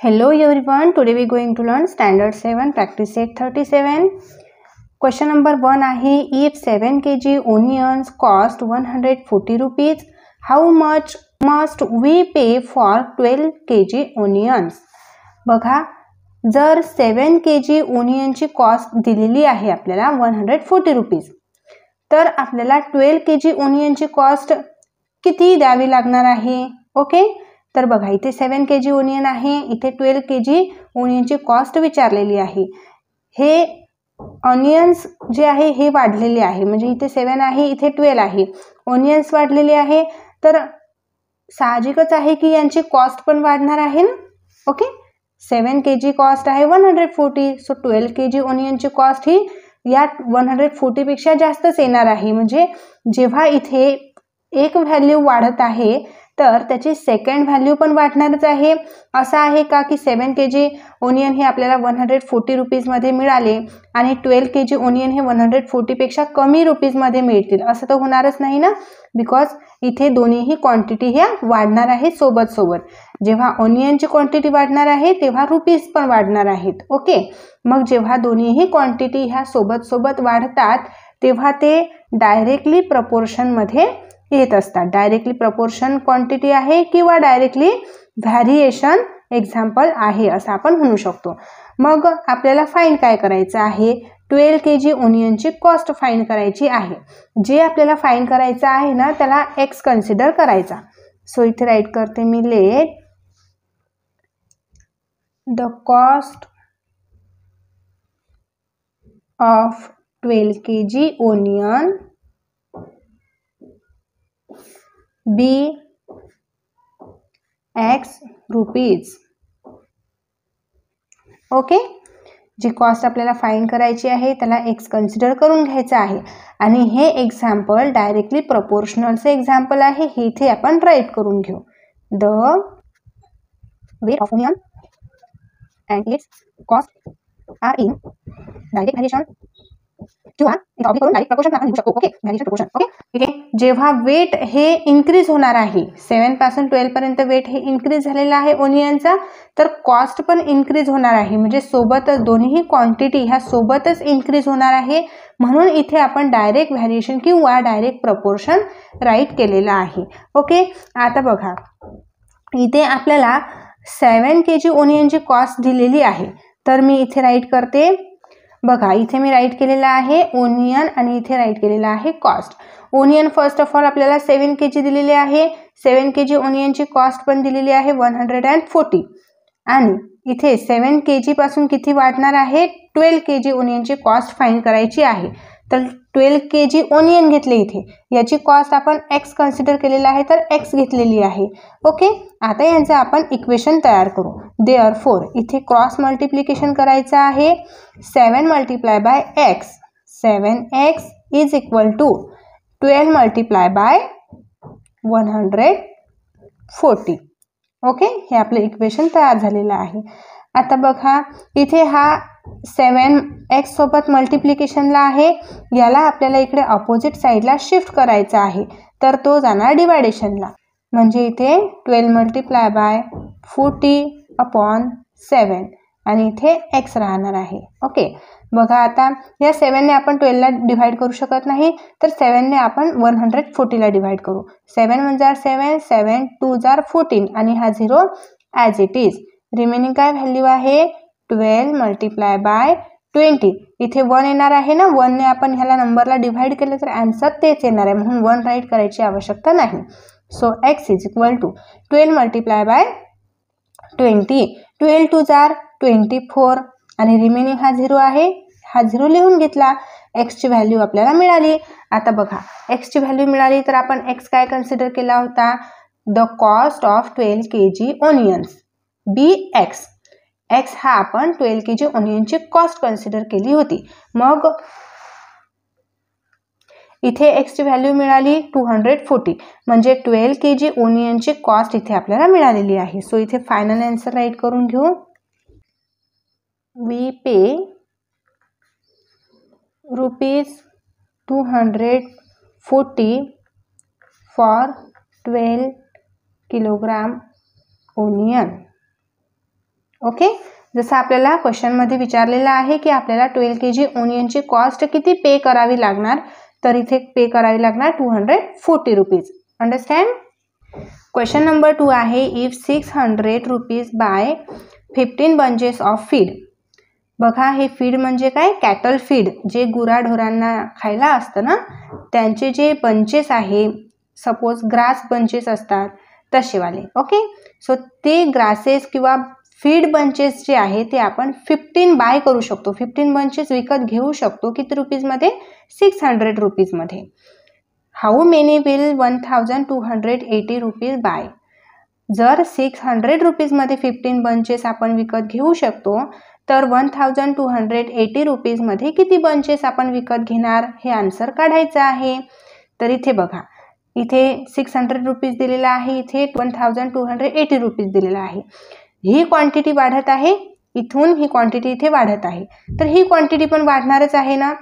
Hello everyone, today we going to learn standard 7 practice set 37. Question number 1 आहे, if 7 kg onions cost 140 rupees, how much must we pay for 12 kg onions? बघा, जर 7 kg ओनियनची cost दिलेली आहे आपल्याला 140 rupees, तर आपल्याला 12 kg ओनियनची cost किती द्यावी लागणार आहे? ओके, तर बघा इथे 7 kg ओनियन आहे, इथे 12 kg ओनियनची कॉस्ट विचारलेली आहे. हे ऑनियन्स जे आहे हे वाढलेले आहे, म्हणजे इथे 7 आहे, इथे 12 आहे, ओनियन्स वाढलेले आहे, तर साहजिकच आहे की यांची कॉस्ट पण वाढणार आहे ना. ओके, 7 kg कॉस्ट आहे 140, सो 12 kg ओनियनची कॉस्ट ही या 140 पेक्षा जास्तच येणार आहे. म्हणजे जेव्हा इथे एक व्हॅल्यू वाढत आहे तर त्याची सेकंड व्हॅल्यू पण वाढणारच आहे. असं आहे का की 7 kg ओनियन हे आपल्याला 140 रुपीजमध्ये मिळाले आणि 12 kg ओनियन हे 140 पेक्षा कमी रुपीजमध्ये मिळतील, असं तर होणारच नाही ना. बिकॉज इथे दोन्हीही क्वांटिटी ह्या वाढणार आहे सोबत सोबत. जेव्हा ओनियनची क्वांटिटी वाढणार आहे तेव्हा रुपीज पण वाढणार आहेत. ओके, मग जेव्हा दोन्हीही क्वांटिटी ह्या सोबत सोबत वाढतात तेव्हा ते डायरेक्टली प्रपोर्शनमध्ये येत असतात. डायरेक्टली प्रपोर्शन क्वांटिटी आहे किंवा डायरेक्टली व्हॅरिएशन एक्झाम्पल आहे असं आपण म्हणू शकतो. मग आपल्याला फाइंड काय करायचं आहे? 12 kg ओनियनची कॉस्ट फाइंड करायची आहे. जे आपल्याला फाइंड करायचं आहे ना त्याला एक्स कन्सिडर करायचा. सो इथे राईट करते मी, let the cost of 12 kg onion be x rupees. Okay, जी कॉस्ट आपल्याला फाइंड करायची आहे त्याला एक्स कन्सिडर करून घ्यायचं आहे. आणि हे एक्झाम्पल डायरेक्टली प्रपोर्शनलचे एक्झाम्पल आहे, हे इथे आपण राईट करून घेऊ. The weight of onion and its cost are in direct variation किंवा करून डायरेक्ट प्रपोर्शन आपण लिहू शकतो. Okay, variation proportion. ओके, ठीक आहे. जेव्हा वेट हे इन्क्रीज होणार आहे, 7 पासून 12 पर्यंत वेट हे इन्क्रीज झालेला आहे ओनियनचा, तर कॉस्ट पण इन्क्रीज होणार आहे. म्हणजे सोबतच दोन्ही क्वांटिटी ह्या सोबतच इन्क्रीज होणार आहे. म्हणून इथे आपण डायरेक्ट व्हॅरिएशन किंवा डायरेक्ट प्रपोर्शन राईट केलेला आहे. ओके, आता बघा इथे आपल्याला 7 kg ओनियनची कॉस्ट दिलेली आहे, तर मी इथे राईट करते. बघा इथे मी राईट केलेला आहे ओनियन आणि इथे राईट केलेला आहे cost. Onion first of all आपल्याला 7 kg दिलेले आहे. 7 kg ओनियनची कॉस्ट पण दिलेली आहे 140 आणि इथे 7 kg पासून किती वाढणार आहे? 12 kg ओनियनची कॉस्ट फाइंड करायची आहे. तर 12 kg ओनियन घेतले, इथे याची कॉस्ट आपण एक्स कन्सिडर केलेला आहे तर एक्स घेतलेली आहे. ओके, आता यांचं आपण इक्वेशन तयार करू. देअरफॉर इथे क्रॉस मल्टिप्लिकेशन करायचं आहे. 7 multiply by x, 7x is equal to 12 multiply by 140. Okay, हे आपलं इक्वेशन तयार झालेलं आहे. आता बघा इथे हा 7x सोबत मल्टिप्लिकेशनला आहे, याला आपल्याला इकडे अपोजिट साईडला शिफ्ट करायचा आहे, तर तो जाणार डिवायडेशनला. म्हणजे इथे 12 मल्टिप्लाय बाय 40 अपॉन 7 आणि इथे x राहणार आहे. ओके, बघा आता या 7ने आपण 12ला डिव्हाइड करू शकत नाही, तर 7ने आपण 140ला डिव्हाइड करू. 7 1 जार 7, 7 2 जार 14 आणि हा 0 ॲज इट इज. रिमेनिंग काय व्हॅल्यू आहे? 12 मल्टिप्लाय बाय 20. इथे 1 येणार आहे ना, 1ने आपण ह्याला नंबरला डिव्हाइड केलं तर आन्सर तेच येणार आहे, म्हणून 1 राईट करायची आवश्यकता नाही. So x is equal to 12 multiply by 20, 12 2 जार 24 आणि रिमेनिंग हा 0 आहे, हा 0 लिहून घेतला. एक्सची व्हॅल्यू आपल्याला मिळाली. आता बघा एक्सची व्हॅल्यू मिळाली तर आपण एक्स काय कन्सिडर केला होता? The cost of 12 kg onions be x. X हा आपण 12 kg ओनियनची कॉस्ट कन्सिडर केली होती. मग इथे एक्सची व्हॅल्यू मिळाली 240, म्हणजे 12 kg ओनियनची कॉस्ट इथे आपल्याला मिळालेली आहे. सो इथे फायनल आन्सर राईट करून घेऊ. We pay ₹240 for 12 kilogram onion. Okay, जसं आपल्याला क्वेश्चनमध्ये विचारलेलं आहे की आपल्याला 12 kg ओनियनची कॉस्ट किती पे करावी लागणार, तर इथे पे करावी लागणार 240 रुपीज. अंडरस्टँड. क्वेश्चन नंबर 2 आहे, if 600 rupees buy 15 bunches of feed. बघा, हे फीड म्हणजे काय, कॅटल फीड, जे गुराढोरांना खायला असतं ना, त्यांचे जे बंचेस आहे, सपोज ग्रास बंचेस असतात तसेवाले. ओके, सो ते ग्रासेस किंवा फीड बंचेस जे आहे ते आपण 15 बाय करू शकतो. 15 बंचेस विकत घेऊ शकतो. किती रुपीजमध्ये, 600 रुपीजमध्ये. How many will 1280 rupees buy. जर 600 रुपीजमध्ये 15 बंचेस आपण विकत घेऊ शकतो, तर 1280 रुपीजमध्ये किती बंचेस आपण विकत घेणार, हे आन्सर काढायचं आहे. तर इथे बघा, इथे 600 रुपीज दिलेला आहे, इथे 1280 रुपीज दिलेला आहे. ही क्वांटिटी वाढत आहे, इथून ही क्वांटिटी इथे वाढत आहे, तर ही क्वांटिटी पण वाढणारच आहे ना.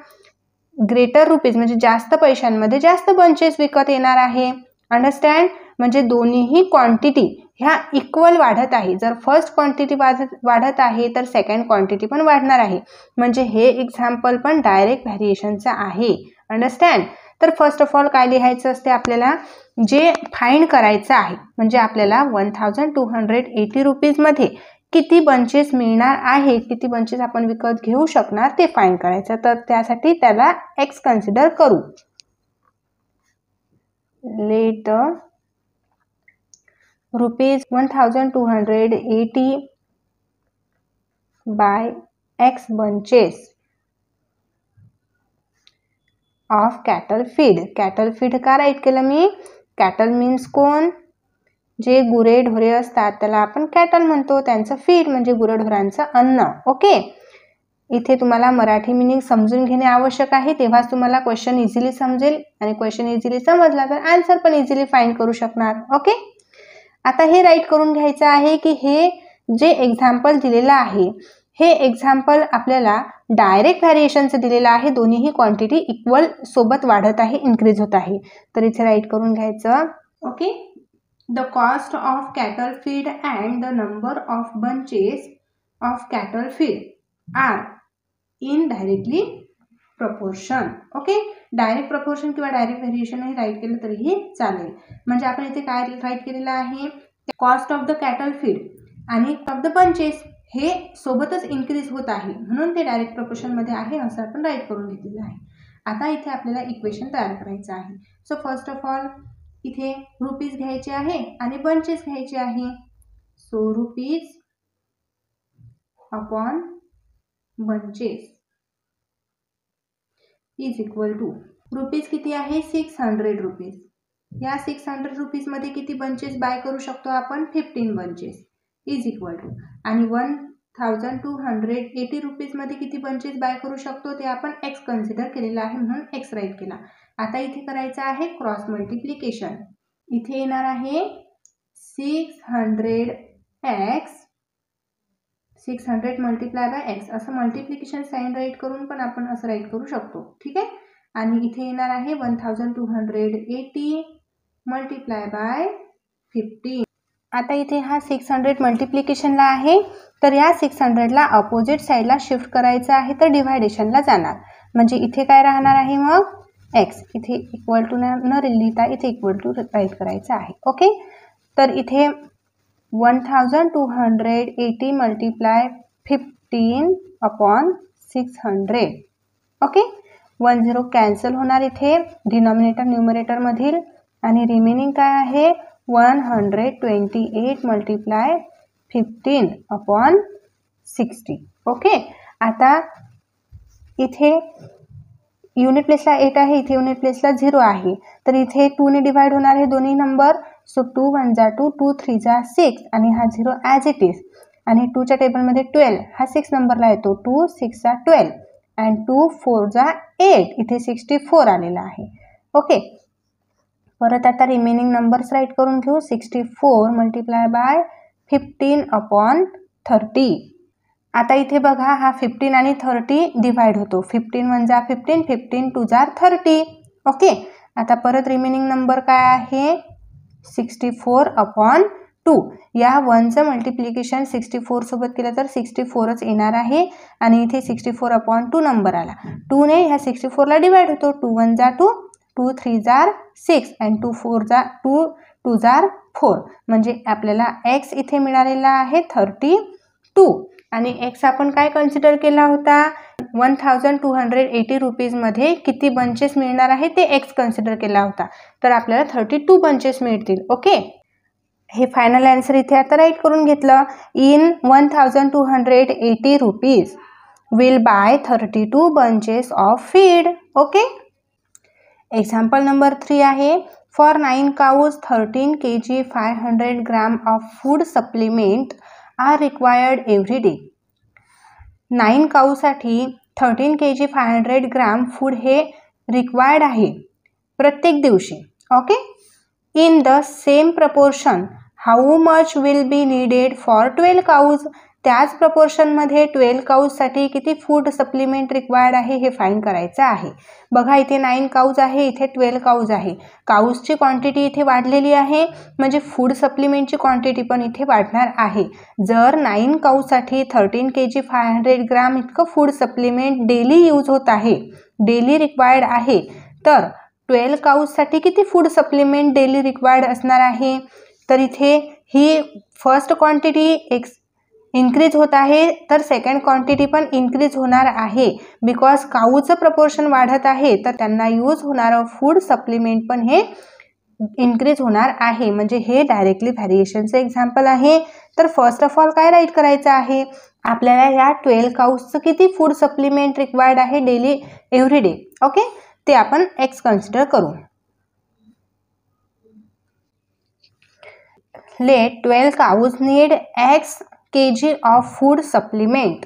ग्रेटर रुपीज म्हणजे जास्त पैशांमध्ये जास्त बंचेस विकत येणार आहे. अंडरस्टँड. म्हणजे दोन्हीही क्वांटिटी ह्या इक्वल वाढत आहे. जर फर्स्ट क्वांटिटी वाढत आहे तर सेकंड क्वांटिटी पण वाढणार आहे. म्हणजे हे एक्झाम्पल पण डायरेक्ट व्हॅरिएशनचं आहे. अंडरस्टँड. तर फर्स्ट ऑफ ऑल काय लिहायचं असते आपल्याला, जे फाइंड करायचं आहे, म्हणजे आपल्याला 1280 रुपीजमध्ये किती बंचेस मिळणार आहे, किती बंचेस आपण विकत घेऊ शकणार ते फाइंड करायचं. तर त्यासाठी त्याला एक्स कन्सिडर करू. Let the rupees 1280 buy x bunches of cattle feed. Cattle feed का राईट केलं मी, कॅटल मीन्स कोण, जे गुरे ढोरे असतात त्याला आपण कॅटल म्हणतो. त्यांचं फीड म्हणजे गुरेढोरांचं अन्न. ओके, इथे तुम्हाला मराठी मिनिंग समजून घेणे आवश्यक आहे, तेव्हाच तुम्हाला क्वेश्चन इझिली समजेल, आणि क्वेश्चन इझिली समजला तर आन्सर पण इझिली फाइंड करू शकणार. ओके, आता हे राईट करून घ्यायचं आहे की हे जे एक्झाम्पल दिलेलं आहे, हे एक्झाम्पल आपल्याला डायरेक्ट व्हॅरिएशनचं दिलेलं आहे. दोन्हीही क्वांटिटी इक्वल सोबत वाढत आहे, इन्क्रीज होत आहे. तर इथे राईट करून घ्यायचं. Okay, the cost of cattle feed and the number of bunches of cattle feed are in directly proportion. Okay, direct proportion किंवा डायरेक्ट व्हॅरिएशन हे राईट केलं तरीही चालेल. म्हणजे आपण इथे काय राईट केलेलं आहे, cost of the cattle feed आणि ऑफ द बंचेस हे सोबतच इन्क्रीज होत आहे, म्हणून ते डायरेक्ट प्रपोर्शनमध्ये आहे असं आपण राईट करून घेतलेलं आहे. आता इथे आपल्याला इक्वेशन तयार करायचं आहे. सो फर्स्ट ऑफ ऑल इथे रुपीज घ्यायचे आहे आणि बंचेस घ्यायचे आहे. So rupees upon bunches is equal to, rupees किती आहे, 600 रुपीज. या 600 रुपीजमध्ये किती बंचेस बाय करू शकतो आपण, 15 बंचेस इज इक्वल टू, आणि 1280 रुपीजमध्ये किती बंचेस बाय करू शकतो ते आपण एक्स कन्सिडर केलेला आहे, म्हणून एक्स राईट केला. आता इथे करायचं आहे क्रॉस मल्टिप्लिकेशन. इथे येणार आहे 600x 600 मल्टिप्लाय बाय एक्स, असं मल्टिप्लिकेशन साईन राईट करून पण आपण असं राईट करू शकतो. ठीक आहे. आणि इथे येणार आहे 1280 मल्टिप्लाय बाय 15. आता इथे हा 600 मल्टिप्लिकेशनला आहे, तर या 600ला अपोजिट साईडला शिफ्ट करायचं आहे, तर डिव्हायडेशनला जाणार. म्हणजे इथे काय राहणार आहे मग, एक्स. इथे इक्वल टू न लिहिता इथे इक्वल टू राईट करायचं आहे. ओके, तर इथे 1280 मल्टिप्लाय 15 अपॉन 600. ओके, 10 कॅन्सल होणार इथे डिनॉमिनेटर न्यूमरेटरमधील, आणि रिमेनिंग काय आहे 128 मल्टिप्लाय 15 अपॉन 60. ओके, आता इथे युनिट प्लेसला 8 आहे, इथे युनिट प्लेसला 0 आहे, तर इथे 2 ने डिवाइड होणार हे दोन्ही नंबर. सो 2 1 जा 2, 2 3 जा 6, आणि हा 0 ॲज इट इज. आणि 2च्या टेबलमध्ये 12 हा 6 नंबरला येतो, 2 6 जा 12, अँड 2 4 जा 8, इथे 64 आलेला आहे. ओके, परत आता रिमेनिंग नंबर्स राईट करून घेऊ. 64 मल्टिप्लाय बाय 15 अपॉन 30. आता इथे बघा हा 15 आणि 30 डिवाइड होतो. 15 1 जा 15, 15 2 जा 30. ओके, आता परत रिमेनिंग नंबर काय आहे 64 अपॉन 2. या 1चं मल्टिप्लिकेशन 64 सोबत केलं तर 64च येणार आहे आणि इथे 64/2 नंबर आला. 2ने ह्या 64ला डिवाइड होतो. 2 1 जा 2, 2 3 जा 6 आणि 2 4 जा 2 जा 4. म्हणजे आपल्याला x इथे मिळालेला आहे 32 आणि x आपण काय कन्सिडर केला होता 1280 रुपीजमध्ये किती बंचेस मिळणार आहे ते x कन्सिडर केला होता. तर आपल्याला 32 बंचेस मिळतील. ओके, हे फायनल आन्सर इथे आता राईट करून घेतलं. In 1280 rupees will buy 32 bunches of feed. Okay, example number 3 आहे. For 9 cows 13 kg 500 gram of food supplement are required every day. 9 काऊसाठी 13 kg 500 ग्राम फूड हे रिक्वायर्ड आहे प्रत्येक दिवशी. Okay, in the same proportion how much will be needed for 12 cows. त्याच प्रपोर्शनमध्ये 12 काऊजसाठी किती food supplement required आहे हे फाइंड करायचं आहे. बघा इथे 9 cows आहे, इथे 12 cows आहे. काऊजची क्वांटिटी इथे वाढलेली आहे म्हणजे फूड सप्लिमेंटची क्वांटिटी पण इथे वाढणार आहे. जर 9 काऊजसाठी 13 kg 500 ग्राम इतकं फूड सप्लिमेंट डेली यूज होत आहे, डेली रिक्वायर्ड आहे, तर 12 काऊजसाठी किती फूड सप्लिमेंट डेली रिक्वायर्ड असणार आहे. तर इथे ही फर्स्ट क्वांटिटी इन्क्रीज होत आहे तर सेकंड क्वांटिटी पण इन्क्रीज होणार आहे. बिकॉज काऊचं प्रपोर्शन वाढत आहे तर त्यांना यूज होणारं फूड सप्लिमेंट पण हे इन्क्रीज होणार आहे. म्हणजे हे डायरेक्टली व्हॅरिएशनचं एक्झाम्पल आहे. तर फर्स्ट ऑफ ऑल काय राईट करायचं आहे आपल्याला, या 12 काऊजचं किती फूड सप्लिमेंट रिक्वायर्ड आहे डेली एव्हरी डे. ओके, ते आपण x कन्सिडर करू. Let 12 cows need x kg of food supplement.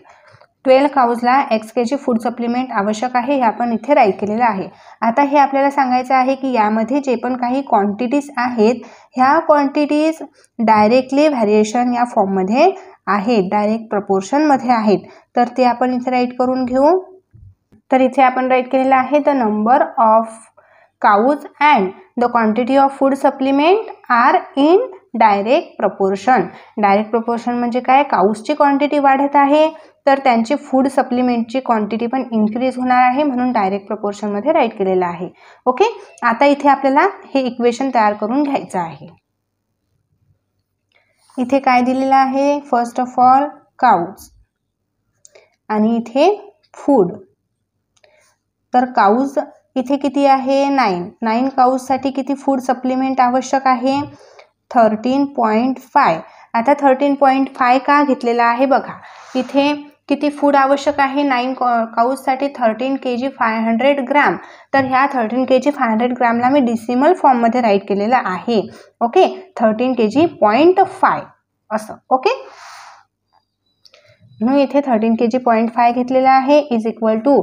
12 काऊजला x kg फूड सप्लिमेंट आवश्यक आहे, हे आपण इथे राईट केलेलं आहे. आता हे आपल्याला सांगायचं आहे की यामध्ये जे पण काही क्वांटिटीज आहेत ह्या क्वांटिटीज डायरेक्टली व्हॅरिएशन या फॉर्ममध्ये आहेत, डायरेक्ट प्रपोर्शनमध्ये आहेत. तर ते आपण इथे राईट करून घेऊ. तर इथे आपण राईट केलेलं आहे the number of काऊज and the quantity of food supplement R in direct proportion. Direct proportion म्हणजे काय, काऊजची क्वांटिटी वाढत आहे तर त्यांची फूड सप्लिमेंटची क्वांटिटी पण इन्क्रीज होणार आहे, म्हणून डायरेक्ट प्रपोर्शनमध्ये राईट केलेलं आहे. ओके, आता इथे आपल्याला हे इक्वेशन तयार करून घ्यायचं आहे. इथे काय दिलेलं आहे, फर्स्ट ऑफ ऑल काऊज आणि इथे फूड. तर काऊज इथे किती आहे 9 काऊजसाठी किती फूड सप्लिमेंट आवश्यक आहे 13.5. आता 13.5 का घेतलेला आहे बघा, इथे किती फूड आवश्यक आहे 9 काऊजसाठी 13 kg 500 ग्राम. तर ह्या 13 kg 500 ग्रामला मी डिसिमल फॉर्ममध्ये राईट केलेलं आहे. ओके, 13 kg 0.5 असं. ओके, म्हणून इथे 13 kg 0.5 घेतलेलं आहे इज इक्वल टू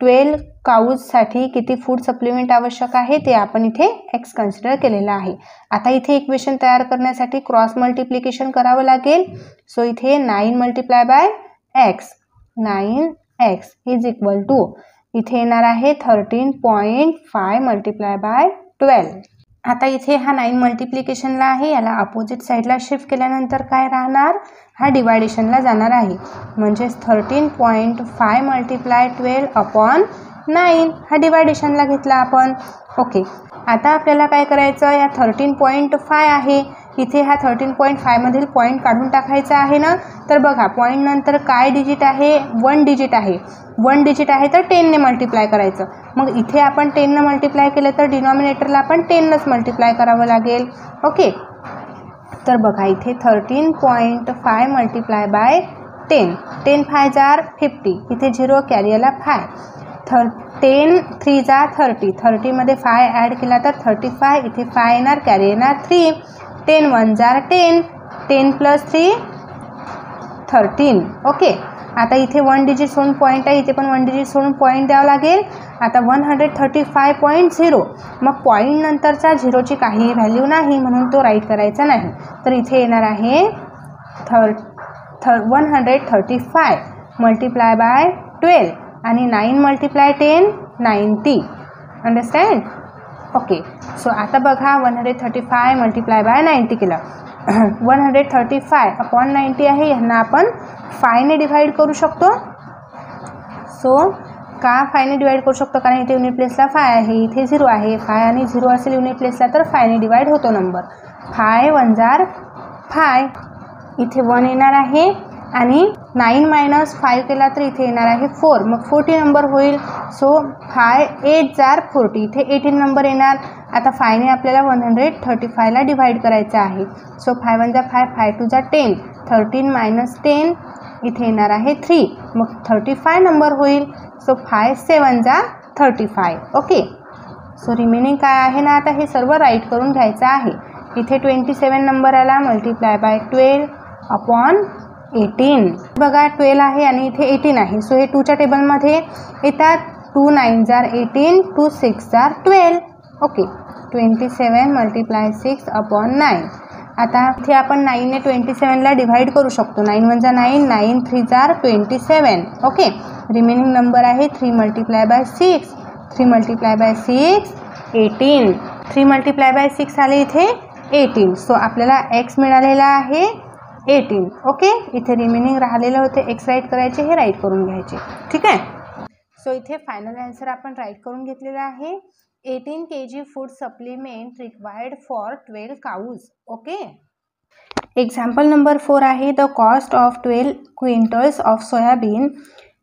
12 काऊजसाठी किती फूड सप्लिमेंट आवश्यक आहे ते आपण इथे x कन्सिडर केलेलं आहे. आता इथे इक्वेशन तयार करण्यासाठी क्रॉस मल्टिप्लिकेशन करावं लागेल. सो इथे 9 multiply by x, 9x is equal to इथे येणार आहे 13.5 मल्टिप्लाय बाय 12. आता इथे हा 9 मल्टिप्लिकेशनला आहे, याला अपोजिट साईडला शिफ्ट केल्यानंतर काय राहणार, हा डिवायडेशनला जाणार आहे. म्हणजेच 13.5 मल्टिप्लाय 12 अपॉन 9 हा डिवायडेशनला घेतला आपण. ओके, आता आपल्याला काय करायचं, या 13.5 आहे इथे हा 13.5 मधील पॉईंट काढून टाकायचा आहे ना. तर बघा पॉईंट नंतर काय डिजिट आहे, 1 डिजिट आहे. 1 डिजिट आहे तर 10 ने मल्टिप्लाय करायचं. मग इथे आपण 10 ने मल्टिप्लाय केलं तर डिनॉमिनेटरला आपण 10 नंच मल्टिप्लाय करावं लागेल. ओके, तर बघा इथे 13.5 मल्टिप्लाय बाय 10, 10 5 जार 50, इथे 0 कॅरियरला 5, 10 3 जा 30, 30 मध्ये 5 ॲड केला तर 35, इथे 5 येणार, कॅरी येणार 3, 10 1 जार 10, 10 प्लस 3 13. ओके, आता इथे 1 डिजिट सोडून पॉईंट आहे, इथे पण 1 डिजिट सोडून पॉईंट द्यावं लागेल. आता 135.0, मग पॉईंट नंतरच्या झिरोची काही व्हॅल्यू नाही म्हणून तो राईट करायचा नाही. तर इथे येणार आहे 135 मल्टिप्लाय बाय 12 आणि 9 मल्टिप्लाय 10 90. अंडरस्टँड. ओके, सो आता बघा 135 मल्टिप्लाय बाय 90 केलं. 135 अपॉन 90 आहे, यांना आपण 5 ने डिवाइड करू शकतो. सो का 5 ने डिवाइड करू शकतो, कारण इथे युनिट प्लेसला 5 आहे, इथे 0 आहे. 5 आणि 0 असेल युनिट प्लेसला तर 5 ने डिवाइड होतो नंबर. 5 1 जार 5, इथे 1 येणार आहे आणि 9 मायनस 5 केला तर इथे येणार आहे 4, मग 40 नंबर होईल. सो 5 8 जार 40, इथे 18 नंबर येणार. आता 5 ने आपल्याला 135ला डिवाइड करायचं आहे. सो 5 1 जार 5, 5 2 जार 10, 13 मायनस 10 इथे येणार आहे 3, मग 35 नंबर होईल. सो 5 7 जार 35. ओके. सो रिमेनिंग काय आहे ना, आता हे सर्व राईट करून घ्यायचं आहे. इथे 27 नंबर आला, मल्टिप्लाय बाय 12 अपॉन 18. बघा 12 आहे आणि इथे 18 आहे. सो हे 2च्या टेबलमध्ये येतात. 2 9 जार 18, 2 6 जार 12. ओके. 27 multiply 6 upon 9. आता इथे आपण 9 ने 27ला डिवाइड करू शकतो. 9 1 जार 9, 9 3 जार 27. ओके. रिमेनिंग नंबर आहे 3 multiply by 6, 3 multiply by 6 18, 3 multiply by 6 आले इथे 18. सो आपल्याला एक्स मिळालेला आहे 18. ओके. इथे रिमेनिंग राहिलेले होते एक्स राईट करायचे, हे राईट करून घ्यायचे. ठीक आहे. सो इथे फायनल आन्सर आपण राईट करून घेतलेला आहे. 18 kg food supplement required for 12 cows. Okay. Example number 4 आहे, the cost of 12 quintals of soybean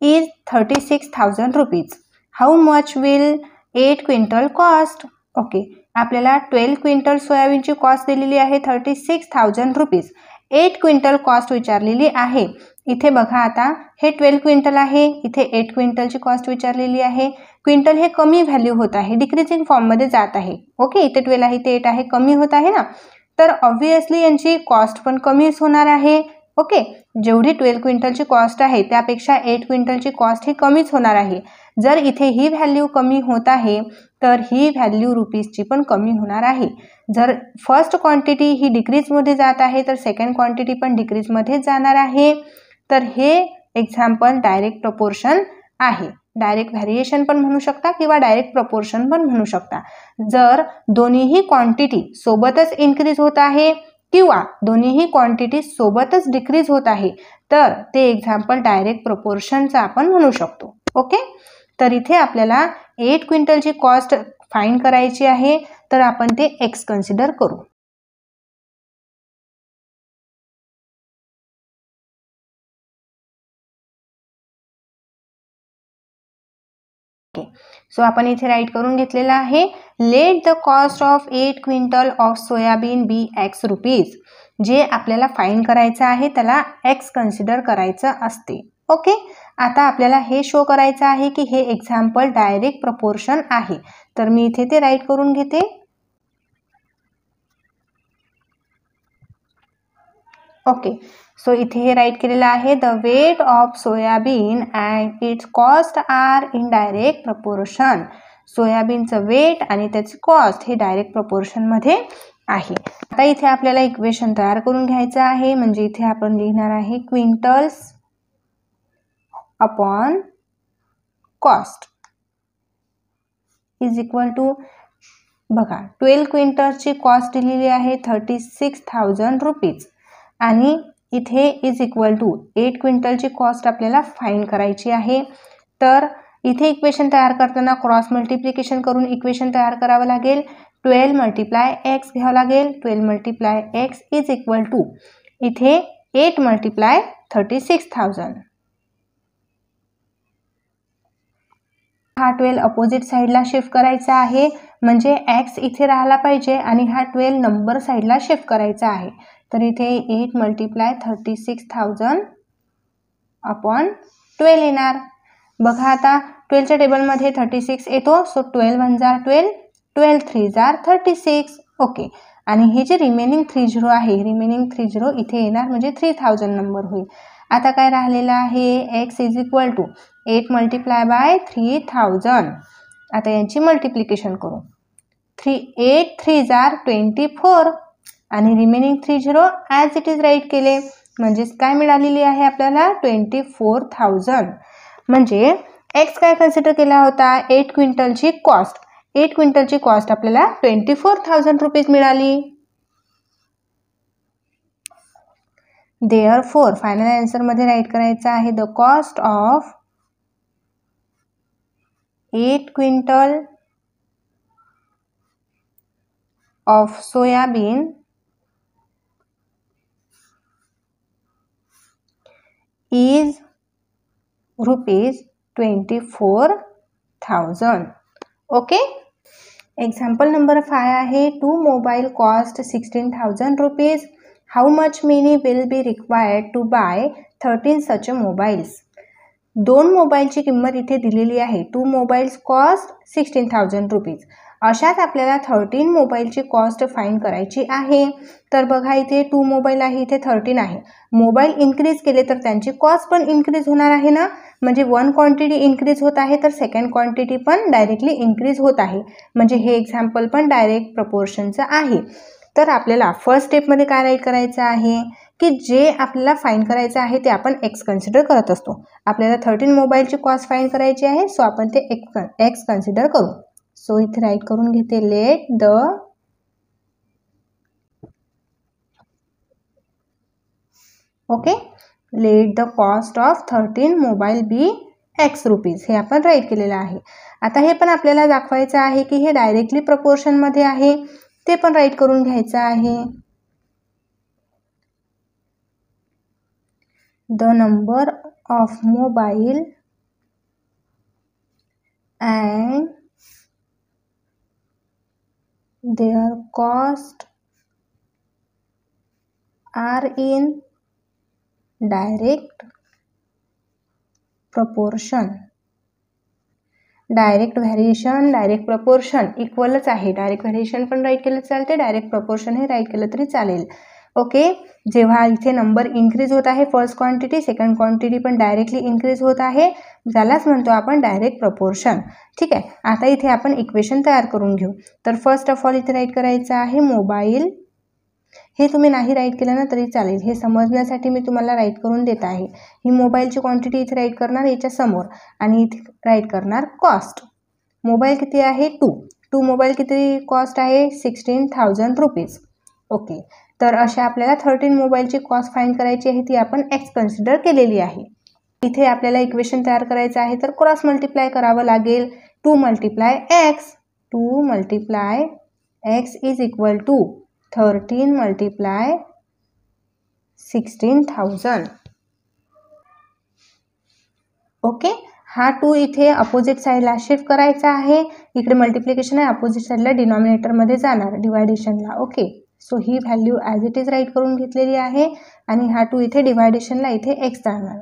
is 36,000 rupees. How much will 8 quintal cost. Okay. आपल्याला 12 क्विंटल सोयाबीनची कॉस्ट दिलेली आहे 36,000 रुपीज. 8 क्विंटल कॉस्ट विचारलेली आहे. इथे बघा आता हे 12 क्विंटल आहे, इथे 8 क्विंटलची कॉस्ट विचारलेली आहे. क्विंटल हे कमी व्हॅल्यू होत आहे, डिक्रीजिंग फॉर्ममध्ये जात आहे. ओके. इथे 12 आहे, इथे 8 आहे, कमी होत आहे ना, तर ऑब्व्हियसली यांची कॉस्ट पण कमीच होणार आहे. ओके. जेवढी 12 क्विंटलची कॉस्ट आहे त्यापेक्षा 8 क्विंटलची कॉस्ट ही कमीच होणार आहे. जर इथे ही व्हॅल्यू कमी होत आहे तर ही व्हॅल्यू रुपीजची पण कमी होणार आहे. जर फर्स्ट क्वांटिटी ही डिक्रीजमध्ये जात आहे तर सेकंड क्वांटिटी पण डिक्रीजमध्ये जाणार आहे. तर हे एक्झाम्पल डायरेक्ट प्रपोर्शन आहे. डायरेक्ट व्हॅरिएशन पण म्हणू शकता किंवा डायरेक्ट प्रपोर्शन पण म्हणू शकता. जर दोन्हीही क्वांटिटी सोबतच इन्क्रीज होत आहे किंवा दोन्हीही क्वांटिटी सोबतच डिक्रीज होत आहे तर ते एक्झाम्पल डायरेक्ट प्रपोर्शनचं आपण म्हणू शकतो. ओके. तर इथे आपल्याला 8 क्विंटलची कॉस्ट फाइंड करायची आहे, तर आपण ते एक्स कन्सिडर करू. सो आपण इथे राईट करून घेतलेला आहे. Let the cost of 8 quintal of soybean be x rupees. जे आपल्याला फाइंड करायचं आहे त्याला एक्स कन्सिडर करायचं असते. ओके. आता आपल्याला हे शो करायचं आहे की हे एक्झाम्पल डायरेक्ट प्रपोर्शन आहे, तर मी इथे ते राईट करून घेते. ओके. सो इथे हे राईट केलेलं आहे, the weight of soybean and its cost are in direct proportion. सोयाबीनचं वेट आणि त्याची कॉस्ट हे डायरेक्ट प्रपोर्शनमध्ये आहे. आता इथे आपल्याला इक्वेशन तयार करून घ्यायचं आहे, म्हणजे इथे आपण लिहिणार आहे quintals upon cost is equal to, बघा 12 क्विंटल्सची कॉस्ट दिलेली आहे 36,000 रुपीज आणि इथे इज इक्वल टू 8 क्विंटलची कॉस्ट आपल्याला फाइंड करायची आहे. तर इथे इक्वेशन तयार करताना क्रॉस मल्टिप्लिकेशन करून इक्वेशन तयार करावं लागेल. 12 मल्टिप्लाय एक्स घ्यावं लागेल. 12 multiply x is equal to इथे 8 मल्टिप्लाय 36,000. हा 12 अपोजिट साईडला शिफ्ट करायचा आहे, म्हणजे एक्स इथे राहिला पाहिजे आणि हा 12 नंबर साईडला शिफ्ट करायचा आहे. तर इथे 8 मल्टिप्लाय 36,000 अपॉन 12 येणार. बघा आता 12च्या टेबलमध्ये 36 येतो, सो 12 1 जार 12, 12 3 जार 36. ओके. आणि हे जे रिमेनिंग 30 आहे, रिमेनिंग 30 इथे येणार, म्हणजे 3000 नंबर होईल. आता काय राहिलेलं आहे, x is equal to 8 multiply by 3000. आता यांची मल्टिप्लिकेशन करू. 8 3 जार 24 आणि remaining 30 as it is write केले, म्हणजेच काय मिळालेली आहे आपल्याला 24,000. म्हणजे एक्स काय कन्सिडर केला होता, 8 क्विंटलची कॉस्ट. 8 क्विंटलची कॉस्ट आपल्याला 24,000 रुपीज मिळाली. देअरफोर फायनल आन्सरमध्ये राईट करायचं आहे the cost of 8 quintal of soybean is ₹24,000. Okay. Example number 5 आहे 2 mobile cost 16,000 rupees. How much money will be required to buy 13 such mobiles. 2 मोबाईलची किंमत इथे दिलेली आहे. 2 मोबाईल्स कॉस्ट 16,000 रुपीज. अशाच आपल्याला 13 मोबाईलची कॉस्ट फाइंड करायची आहे. तर बघा इथे 2 मोबाईल आहे, इथे 13 आहे. मोबाईल इन्क्रीज केले तर त्यांची कॉस्ट पण इन्क्रीज होणार आहे ना. म्हणजे 1 क्वांटिटी इन्क्रीज होत आहे तर सेकंड क्वांटिटी पण डायरेक्टली इन्क्रीज होत आहे. म्हणजे हे एक्झाम्पल पण डायरेक्ट प्रपोर्शनचं आहे. तर आपल्याला फर्स्ट स्टेपमध्ये काय राईट करायचं आहे की जे आपल्याला फाइंड करायचं आहे ते आपण एक्स कन्सिडर करत असतो. आपल्याला 13 मोबाईलची कॉस्ट फाइंड करायची आहे, सो आपण ते एक्स कन्सिडर करू. सो इथे राईट करून घेते let the let the cost of 13 mobile be x rupees. हे आपण राईट केलेलं आहे. आता हे पण आपल्याला दाखवायचं आहे की हे डायरेक्टली प्रपोर्शनमध्ये आहे, ते पण राईट करून घ्यायचं आहे. The number of mobile and their cost are in direct proportion. Direct variation, direct proportion इक्वलच आहे. डायरेक्ट व्हॅरिएशन पण राईट केलं चालते, डायरेक्ट प्रपोर्शन हे राईट केलं तरी चालेल. ओके. जेव्हा इथे नंबर इन्क्रीज होत आहे, फर्स्ट क्वांटिटी सेकंड क्वांटिटी पण डायरेक्टली इन्क्रीज होत आहे, ज्यालाच म्हणतो आपण डायरेक्ट प्रपोर्शन. ठीक आहे. आता इथे आपण इक्वेशन तयार करून घेऊ. तर फर्स्ट ऑफ ऑल इथे राईट करायचं आहे मोबाईल. हे तुम्ही नाही राईट केलं ना तरी चालेल, हे समजण्यासाठी मी तुम्हाला राईट करून देत आहे. ही मोबाईलची क्वांटिटी इथे राईट करणार याच्या समोर आणि इथे राईट करणार कॉस्ट. मोबाईल किती आहे 2 मोबाईल किती कॉस्ट आहे 16,000 रुपीज. ओके. तर अशा आपल्याला 13 मोबाईलची कॉस्ट फाइंड करायची आहे, ती आपण एक्स कन्सिडर केलेली आहे. इथे आपल्याला इक्वेशन तयार करायचं आहे तर क्रॉस मल्टिप्लाय करावं लागेल. 2 multiply x, 2 multiply x is equal to 13 multiply 16,000. Okay. हा 2 इथे अपोजिट साईडला शिफ्ट करायचा आहे. इकडे मल्टिप्लिकेशन आहे, अपोजिट साईडला डिनॉमिनेटरमध्ये जाणार डिवायडेशनला. ओके. सो ही value as it is write करून घेतलेली आहे आणि हा 2 इथे डिवायडेशनला इथे एक्स जाणार.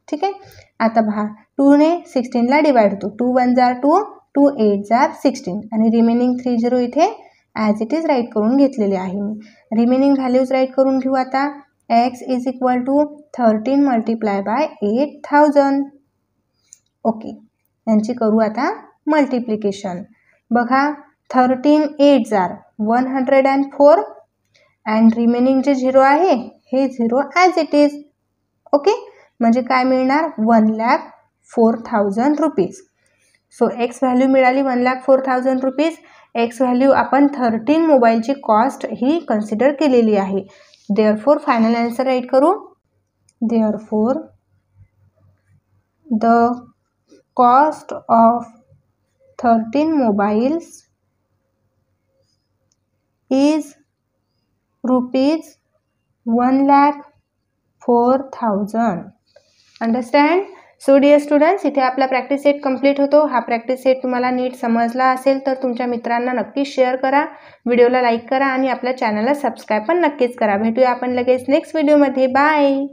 ठीक आहे. आता पहा 2ने 16ला डिवाइड होतो. 2 1 जार 2, 2 8 जार 16 आणि रिमेनिंग 30 इथे ॲज इट इज राईट करून घेतलेले आहे मी. रिमेनिंग व्हॅल्यूज राईट करून घेऊ आता. X is equal to 13 multiply by 8,000. Okay. यांची करू आता मल्टिप्लिकेशन. बघा 13 8 जार 104 अँड रिमेनिंग जे 0 आहे हे 0 ॲज इट इज. ओके. म्हणजे काय मिळणार 1,04,000 रुपीज. सो एक्स व्हॅल्यू मिळाली 1,04,000 रुपीज. एक्स व्हॅल्यू आपण 13 मोबाईलची कॉस्ट ही कन्सिडर केलेली आहे. देअरफोर फायनल आन्सर राईट करू. Therefore the cost of 13 mobiles is ₹1,04,000. Understand. So dear students, इथे आपला प्रॅक्टिस सेट कंप्लीट होतो. हा प्रॅक्टिस सेट तुम्हाला नीट समजला असेल तर तुमच्या मित्रांना नक्कीच शेअर करा, व्हिडिओला लाईक करा आणि आपल्या चॅनलला सबस्क्राईब पण नक्कीच करा. भेटूया आपण लगेच नेक्स्ट व्हिडिओमध्ये. बाय.